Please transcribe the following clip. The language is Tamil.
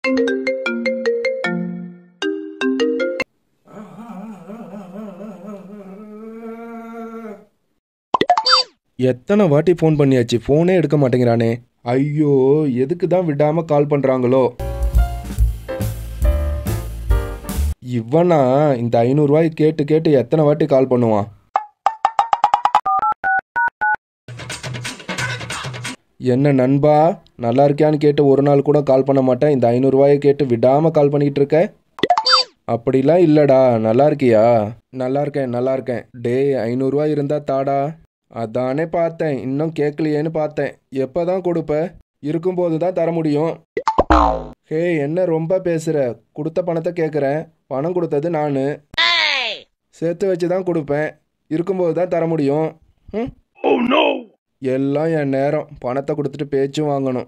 எத்தனை வாட்டி ஃபோன் பண்ணியாச்சு, ஃபோனே எடுக்க மாட்டேங்கிறானே. ஐயோ, எதுக்கு தான் விடாம கால் பண்றாங்களோ. இவனா இந்த 500 ரூபாய் கேட்டு கேட்டு எத்தனை வாட்டி கால் பண்ணுவான். என்ன நண்பா, நல்லா இருக்கியான்னு கேட்டு ஒரு நாள் கூட கால் பண்ண மாட்டேன். இந்த 500 ரூபாயை கேட்டு விடாம கால் பண்ணிக்கிட்டு இருக்க. அப்படிலாம் இல்லடா, நல்லா இருக்கியா? நல்லா இருக்கேன் நல்லா இருக்கேன். டே, 500 ரூபாய் இருந்தா தாடா. அதானே பார்த்தேன், இன்னும் கேட்கலையேன்னு பார்த்தேன். எப்பதான் கொடுப்ப? இருக்கும்போது தான் தர முடியும். ஹே, என்ன ரொம்ப பேசுற? கொடுத்த பணத்தை கேட்குறேன். பணம் கொடுத்தது நான். சேர்த்து வச்சு தான் கொடுப்பேன். இருக்கும்போது தான் தர முடியும். எல்லாம் என் நேரம். பணத்தை கொடுத்துட்டு பேச்சும் வாங்கணும்.